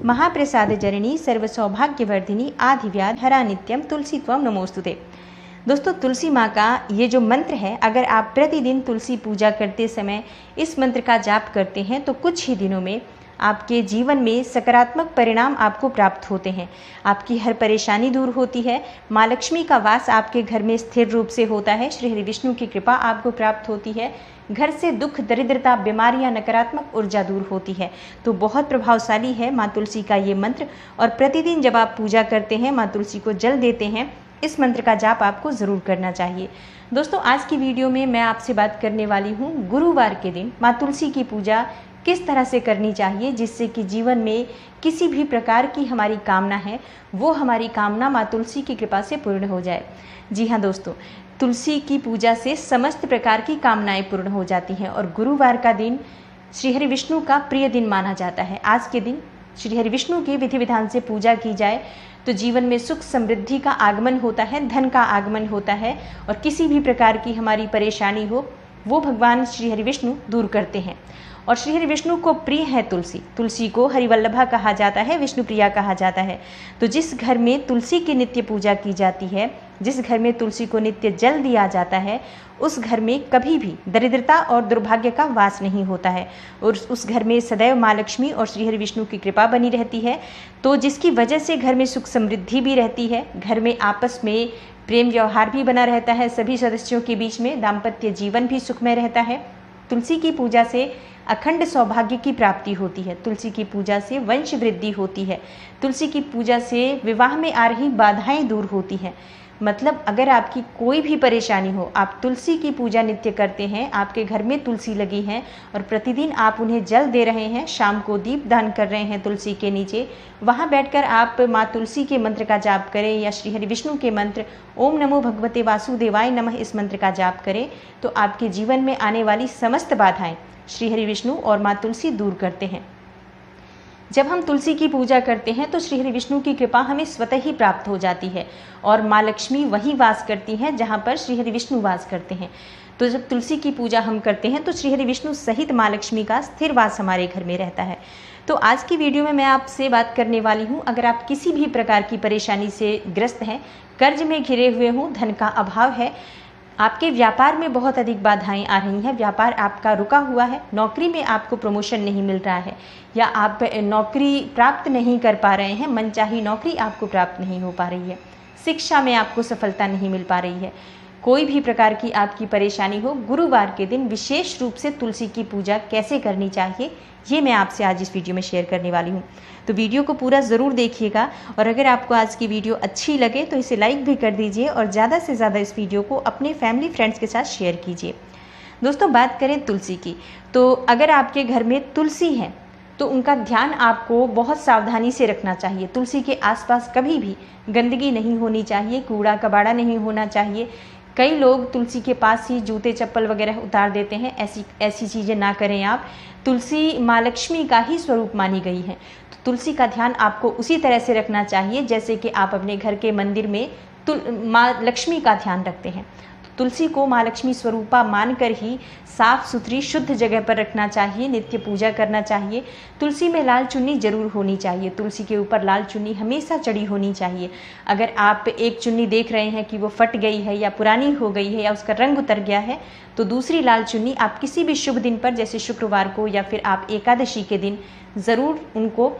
महाप्रसाद जननी सर्वसौभाग्यवर्धिनी आधिव्याध हरा नित्यम तुलसी त्वं नमोस्तुते। दोस्तों, तुलसी माँ का ये जो मंत्र है, अगर आप प्रतिदिन तुलसी पूजा करते समय इस मंत्र का जाप करते हैं तो कुछ ही दिनों में आपके जीवन में सकारात्मक परिणाम आपको प्राप्त होते हैं। आपकी हर परेशानी दूर होती है, माँ लक्ष्मी का वास आपके घर में स्थिर रूप से होता है, श्री हरि विष्णु की कृपा आपको प्राप्त होती है, घर से दुख, दरिद्रता, बीमारियां, नकारात्मक ऊर्जा दूर होती है। तो बहुत प्रभावशाली है माँ तुलसी का ये मंत्र। और प्रतिदिन जब आप पूजा करते हैं, माँ तुलसी को जल देते हैं, इस मंत्र का जाप आपको ज़रूर करना चाहिए। दोस्तों, आज की वीडियो में मैं आपसे बात करने वाली हूँ गुरुवार के दिन माँ तुलसी की पूजा किस तरह से करनी चाहिए, जिससे कि जीवन में किसी भी प्रकार की हमारी कामना है वो हमारी कामना माँ तुलसी की कृपा से पूर्ण हो जाए। जी हाँ दोस्तों, तुलसी की पूजा से समस्त प्रकार की कामनाएं पूर्ण हो जाती हैं और गुरुवार का दिन श्री हरि विष्णु का प्रिय दिन माना जाता है। आज के दिन श्री हरि विष्णु की विधि विधान से पूजा की जाए तो जीवन में सुख समृद्धि का आगमन होता है, धन का आगमन होता है और किसी भी प्रकार की हमारी परेशानी हो वो भगवान श्री हरि विष्णु दूर करते हैं। और श्री हरि विष्णु को प्रिय है तुलसी। तुलसी को हरिवल्लभा कहा जाता है, विष्णु प्रिया कहा जाता है। तो जिस घर में तुलसी की नित्य पूजा की जाती है, जिस घर में तुलसी को नित्य जल दिया जाता है, उस घर में कभी भी दरिद्रता और दुर्भाग्य का वास नहीं होता है और उस घर में सदैव माँ लक्ष्मी और श्री हरि विष्णु की कृपा बनी रहती है। तो जिसकी वजह से घर में सुख समृद्धि भी रहती है, घर में आपस में प्रेम व्यवहार भी बना रहता है, सभी सदस्यों के बीच में दाम्पत्य जीवन भी सुखमय रहता है। तुलसी की पूजा से अखंड सौभाग्य की प्राप्ति होती है, तुलसी की पूजा से वंश वृद्धि होती है, तुलसी की पूजा से विवाह में आ रही बाधाएं दूर होती हैं। मतलब अगर आपकी कोई भी परेशानी हो, आप तुलसी की पूजा नित्य करते हैं, आपके घर में तुलसी लगी है और प्रतिदिन आप उन्हें जल दे रहे हैं, शाम को दीप दान कर रहे हैं तुलसी के नीचे, वहाँ बैठकर आप माँ तुलसी के मंत्र का जाप करें या श्री हरि विष्णु के मंत्र ओम नमो भगवते वासुदेवाय नमः इस मंत्र का जाप करें तो आपके जीवन में आने वाली समस्त बाधाएं श्री हरि विष्णु और माँ तुलसी दूर करते हैं। जब हम तुलसी की पूजा करते हैं तो श्री हरि विष्णु की कृपा हमें स्वतः ही प्राप्त हो जाती है और माँ लक्ष्मी वहीं वास करती हैं जहाँ पर श्री हरि विष्णु वास करते हैं। तो जब तुलसी की पूजा हम करते हैं तो श्री हरि विष्णु सहित माँ लक्ष्मी का स्थिर वास हमारे घर में रहता है। तो आज की वीडियो में मैं आपसे बात करने वाली हूँ, अगर आप किसी भी प्रकार की परेशानी से ग्रस्त हैं, कर्ज में घिरे हुए हों, धन का अभाव है, आपके व्यापार में बहुत अधिक बाधाएं आ रही हैं, व्यापार आपका रुका हुआ है, नौकरी में आपको प्रमोशन नहीं मिल रहा है या आप नौकरी प्राप्त नहीं कर पा रहे हैं, मनचाही नौकरी आपको प्राप्त नहीं हो पा रही है, शिक्षा में आपको सफलता नहीं मिल पा रही है, कोई भी प्रकार की आपकी परेशानी हो, गुरुवार के दिन विशेष रूप से तुलसी की पूजा कैसे करनी चाहिए ये मैं आपसे आज इस वीडियो में शेयर करने वाली हूँ। तो वीडियो को पूरा ज़रूर देखिएगा और अगर आपको आज की वीडियो अच्छी लगे तो इसे लाइक भी कर दीजिए और ज़्यादा से ज़्यादा इस वीडियो को अपने फैमिली फ्रेंड्स के साथ शेयर कीजिए। दोस्तों, बात करें तुलसी की, तो अगर आपके घर में तुलसी है तो उनका ध्यान आपको बहुत सावधानी से रखना चाहिए। तुलसी के आसपास कभी भी गंदगी नहीं होनी चाहिए, कूड़ा कबाड़ा नहीं होना चाहिए। कई लोग तुलसी के पास ही जूते चप्पल वगैरह उतार देते हैं, ऐसी चीज़ें ना करें आप। तुलसी माँ लक्ष्मी का ही स्वरूप मानी गई है, तो तुलसी का ध्यान आपको उसी तरह से रखना चाहिए जैसे कि आप अपने घर के मंदिर में माँ लक्ष्मी का ध्यान रखते हैं। तुलसी को माँ लक्ष्मी स्वरूपा मानकर ही साफ सुथरी शुद्ध जगह पर रखना चाहिए, नित्य पूजा करना चाहिए। तुलसी में लाल चुन्नी जरूर होनी चाहिए, तुलसी के ऊपर लाल चुन्नी हमेशा चढ़ी होनी चाहिए। अगर आप एक चुन्नी देख रहे हैं कि वो फट गई है या पुरानी हो गई है या उसका रंग उतर गया है तो दूसरी लाल चुन्नी आप किसी भी शुभ दिन पर जैसे शुक्रवार को या फिर आप एकादशी के दिन ज़रूर उनको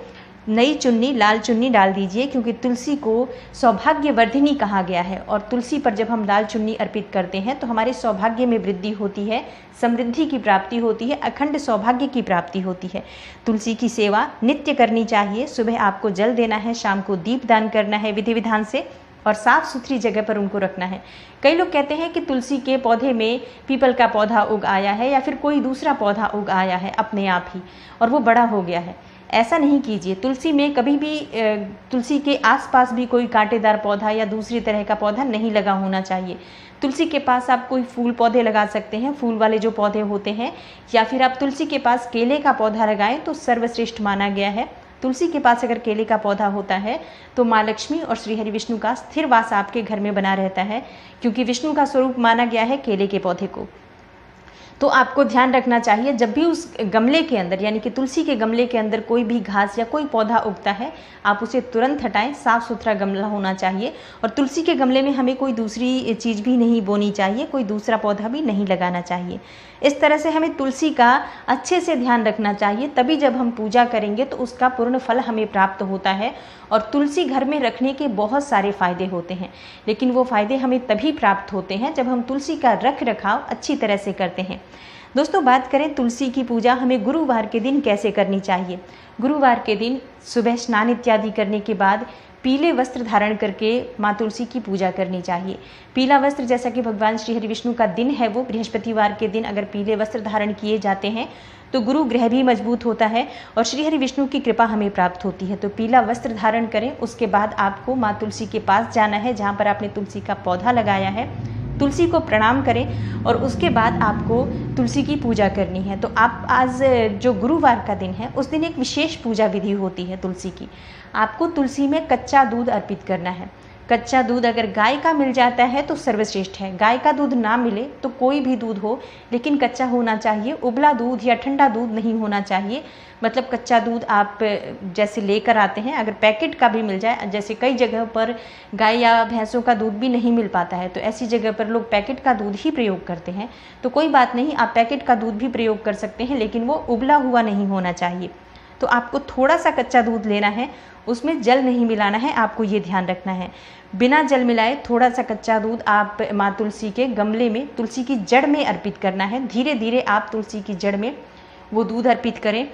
नई चुन्नी, लाल चुन्नी डाल दीजिए, क्योंकि तुलसी को सौभाग्यवर्धिनी कहा गया है और तुलसी पर जब हम लाल चुन्नी अर्पित करते हैं तो हमारे सौभाग्य में वृद्धि होती है, समृद्धि की प्राप्ति होती है, अखंड सौभाग्य की प्राप्ति होती है। तुलसी की सेवा नित्य करनी चाहिए, सुबह आपको जल देना है, शाम को दीप दान करना है विधि विधान से और साफ़ सुथरी जगह पर उनको रखना है। कई लोग कहते हैं कि तुलसी के पौधे में पीपल का पौधा उग आया है या फिर कोई दूसरा पौधा उग आया है अपने आप ही और वो बड़ा हो गया है। ऐसा नहीं कीजिए। तुलसी में कभी भी तुलसी के आसपास भी कोई कांटेदार पौधा या दूसरी तरह का पौधा नहीं लगा होना चाहिए। तुलसी के पास आप कोई फूल पौधे लगा सकते हैं, फूल वाले जो पौधे होते हैं, या फिर आप तुलसी के पास केले का पौधा लगाएं तो सर्वश्रेष्ठ माना गया है। तुलसी के पास अगर केले का पौधा होता है तो माँ लक्ष्मी और श्री हरि विष्णु का स्थिर वास आपके घर में बना रहता है, क्योंकि विष्णु का स्वरूप माना गया है केले के पौधे को। तो आपको ध्यान रखना चाहिए जब भी उस गमले के अंदर यानी कि तुलसी के गमले के अंदर कोई भी घास या कोई पौधा उगता है, आप उसे तुरंत हटाएं। साफ़ सुथरा गमला होना चाहिए और तुलसी के गमले में हमें कोई दूसरी चीज़ भी नहीं बोनी चाहिए, कोई दूसरा पौधा भी नहीं लगाना चाहिए। इस तरह से हमें तुलसी का अच्छे से ध्यान रखना चाहिए, तभी जब हम पूजा करेंगे तो उसका पूर्ण फल हमें प्राप्त होता है। और तुलसी घर में रखने के बहुत सारे फ़ायदे होते हैं, लेकिन वो फ़ायदे हमें तभी प्राप्त होते हैं जब हम तुलसी का रख रखाव अच्छी तरह से करते हैं। दोस्तों, बात करें तुलसी की पूजा हमें गुरुवार के दिन कैसे करनी चाहिए। गुरुवार के दिन सुबह स्नान इत्यादि करने के बाद पीले वस्त्र धारण करके माँ तुलसी की पूजा करनी चाहिए। पीला वस्त्र, जैसा कि भगवान श्री हरि विष्णु का दिन है, वो बृहस्पतिवार के दिन अगर पीले वस्त्र धारण किए जाते हैं तो गुरु ग्रह भी मजबूत होता है और श्री हरि विष्णु की कृपा हमें प्राप्त होती है। तो पीला वस्त्र धारण करें। उसके बाद आपको माँ तुलसी के पास जाना है, जहाँ पर आपने तुलसी का पौधा लगाया है। तुलसी को प्रणाम करें और उसके बाद आपको तुलसी की पूजा करनी है। तो आप आज जो गुरुवार का दिन है उस दिन एक विशेष पूजा विधि होती है तुलसी की। आपको तुलसी में कच्चा दूध अर्पित करना है। कच्चा दूध अगर गाय का मिल जाता है तो सर्वश्रेष्ठ है। गाय का दूध ना मिले तो कोई भी दूध हो, लेकिन कच्चा होना चाहिए। उबला दूध या ठंडा दूध नहीं होना चाहिए। मतलब कच्चा दूध आप जैसे लेकर आते हैं, अगर पैकेट का भी मिल जाए, जैसे कई जगह पर गाय या भैंसों का दूध भी नहीं मिल पाता है तो ऐसी जगह पर लोग पैकेट का दूध ही प्रयोग करते हैं। तो कोई बात नहीं, आप पैकेट का दूध भी प्रयोग कर सकते हैं, लेकिन वो उबला हुआ नहीं होना चाहिए। तो आपको थोड़ा सा कच्चा दूध लेना है, उसमें जल नहीं मिलाना है, आपको ये ध्यान रखना है। बिना जल मिलाए थोड़ा सा कच्चा दूध आप माँ तुलसी के गमले में तुलसी की जड़ में अर्पित करना है। धीरे धीरे आप तुलसी की जड़ में वो दूध अर्पित करें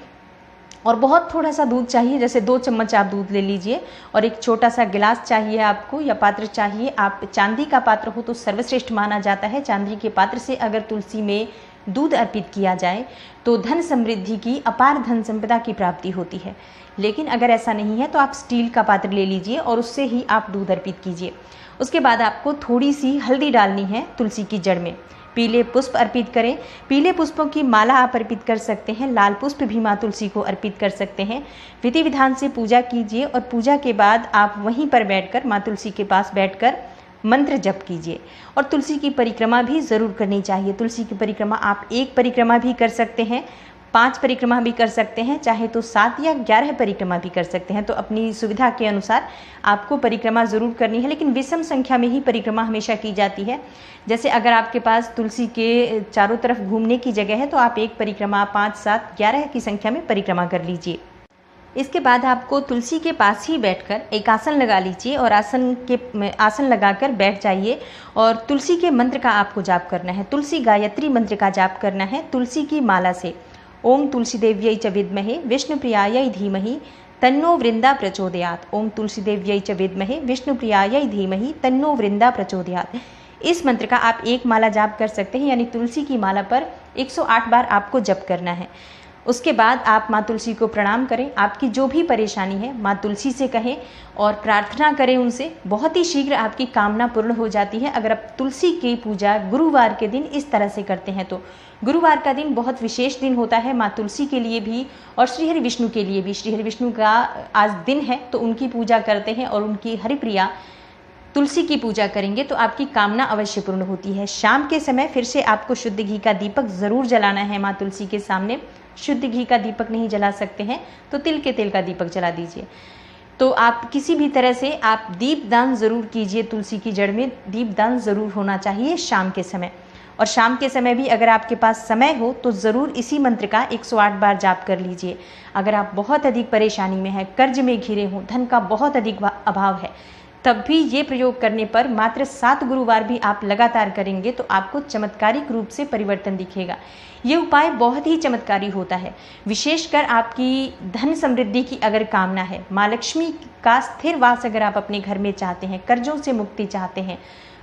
और बहुत थोड़ा सा दूध चाहिए, जैसे 2 चम्मच आप दूध ले लीजिए और एक छोटा सा गिलास चाहिए आपको या पात्र चाहिए। आप चांदी का पात्र हो तो सर्वश्रेष्ठ माना जाता है। चांदी के पात्र से अगर तुलसी में दूध अर्पित किया जाए तो धन समृद्धि की, अपार धन संपदा की प्राप्ति होती है। लेकिन अगर ऐसा नहीं है तो आप स्टील का पात्र ले लीजिए और उससे ही आप दूध अर्पित कीजिए। उसके बाद आपको थोड़ी सी हल्दी डालनी है तुलसी की जड़ में। पीले पुष्प अर्पित करें। पीले पुष्पों की माला आप अर्पित कर सकते हैं। लाल पुष्प भी माँ तुलसी को अर्पित कर सकते हैं। विधि विधान से पूजा कीजिए और पूजा के बाद आप वहीं पर बैठकर माँ तुलसी के पास बैठकर मंत्र जप कीजिए। और तुलसी की परिक्रमा भी ज़रूर करनी चाहिए। तुलसी की परिक्रमा आप 1 परिक्रमा भी कर सकते हैं, 5 परिक्रमा भी कर सकते हैं, चाहे तो 7 या 11 परिक्रमा भी कर सकते हैं। तो अपनी सुविधा के अनुसार आपको परिक्रमा ज़रूर करनी है, लेकिन विषम संख्या में ही परिक्रमा हमेशा की जाती है। जैसे अगर आपके पास तुलसी के चारों तरफ घूमने की जगह है तो आप 1 परिक्रमा 5, 7, 11 की संख्या में परिक्रमा कर लीजिए। इसके बाद आपको तुलसी के पास ही बैठकर एक आसन लगा लीजिए और आसन लगाकर बैठ जाइए और तुलसी के मंत्र का आपको जाप करना है। तुलसी गायत्री मंत्र का जाप करना है तुलसी की माला से। ओम तुलसी देव्यै च विद्महे विष्णुप्रियायै धीमहि तन्नो वृंदा प्रचोदयात्। ओम तुलसी देव्यै च विद्महे विष्णुप्रियायै धीमहि तन्नो वृंदा प्रचोदयात्। इस मंत्र का आप 1 माला जाप कर सकते हैं, यानी तुलसी की माला पर 108 बार आपको जप करना है। उसके बाद आप माँ तुलसी को प्रणाम करें। आपकी जो भी परेशानी है माँ तुलसी से कहें और प्रार्थना करें उनसे। बहुत ही शीघ्र आपकी कामना पूर्ण हो जाती है अगर आप तुलसी की पूजा गुरुवार के दिन इस तरह से करते हैं तो। गुरुवार का दिन बहुत विशेष दिन होता है माँ तुलसी के लिए भी और श्री हरि विष्णु के लिए भी। श्री हरि विष्णु का आज दिन है तो उनकी पूजा करते हैं और उनकी हरिप्रिया तुलसी की पूजा करेंगे तो आपकी कामना अवश्य पूर्ण होती है। शाम के समय फिर से आपको शुद्ध घी का दीपक ज़रूर जलाना है माँ तुलसी के सामने। शुद्ध घी का दीपक नहीं जला सकते हैं तो तिल के तेल का दीपक जला दीजिए। तो आप किसी भी तरह से आप दीपदान ज़रूर कीजिए। तुलसी की जड़ में दीपदान ज़रूर होना चाहिए शाम के समय। और शाम के समय भी अगर आपके पास समय हो तो ज़रूर इसी मंत्र का 108 बार जाप कर लीजिए। अगर आप बहुत अधिक परेशानी में हैं, कर्ज में घिरे हों, धन का बहुत अधिक अभाव है, तब भी ये प्रयोग करने पर मात्र 7 गुरुवार भी आप लगातार करेंगे तो आपको चमत्कारिक रूप से परिवर्तन दिखेगा। ये उपाय बहुत ही चमत्कारी होता है। विशेषकर आपकी धन समृद्धि की अगर कामना है, माँ लक्ष्मी का स्थिर वास अगर आप अपने घर में चाहते हैं, कर्जों से मुक्ति चाहते हैं,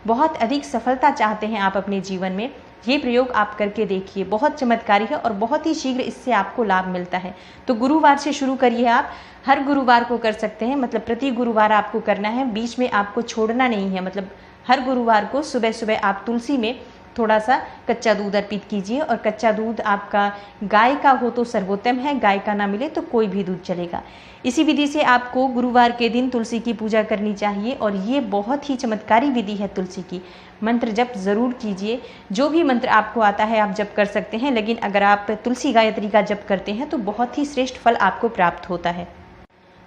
बहुत अधिक सफलता चाहते हैं आप अपने जीवन में, ये प्रयोग आप करके देखिए। बहुत चमत्कारी है और बहुत ही शीघ्र इससे आपको लाभ मिलता है। तो गुरुवार से शुरू करिए। आप हर गुरुवार को कर सकते हैं, मतलब प्रति गुरुवार आपको करना है, बीच में आपको छोड़ना नहीं है। मतलब हर गुरुवार को सुबह सुबह आप तुलसी में थोड़ा सा कच्चा दूध अर्पित कीजिए। और कच्चा दूध आपका गाय का हो तो सर्वोत्तम है, गाय का ना मिले तो कोई भी दूध चलेगा। इसी विधि से आपको गुरुवार के दिन तुलसी की पूजा करनी चाहिए और ये बहुत ही चमत्कारी विधि है तुलसी की। मंत्र जप जरूर कीजिए, जो भी मंत्र आपको आता है आप जप कर सकते हैं, लेकिन अगर आप तुलसी गायत्री का जप करते हैं तो बहुत ही श्रेष्ठ फल आपको प्राप्त होता है।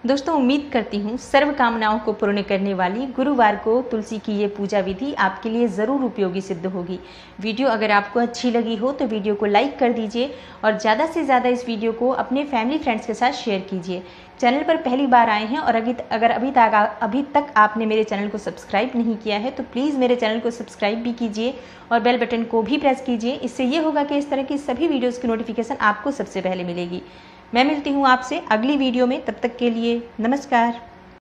दोस्तों, उम्मीद करती हूँ सर्व कामनाओं को पूर्ण करने वाली गुरुवार को तुलसी की ये पूजा विधि आपके लिए ज़रूर उपयोगी सिद्ध होगी। वीडियो अगर आपको अच्छी लगी हो तो वीडियो को लाइक कर दीजिए और ज़्यादा से ज़्यादा इस वीडियो को अपने फैमिली फ्रेंड्स के साथ शेयर कीजिए। चैनल पर पहली बार आए हैं और अगर अभी तक आपने मेरे चैनल को सब्सक्राइब नहीं किया है तो प्लीज़ मेरे चैनल को सब्सक्राइब भी कीजिए और बेल बटन को भी प्रेस कीजिए। इससे ये होगा कि इस तरह की सभी वीडियोज़ की नोटिफिकेशन आपको सबसे पहले मिलेगी। मैं मिलती हूँ आपसे अगली वीडियो में, तब तक के लिए नमस्कार।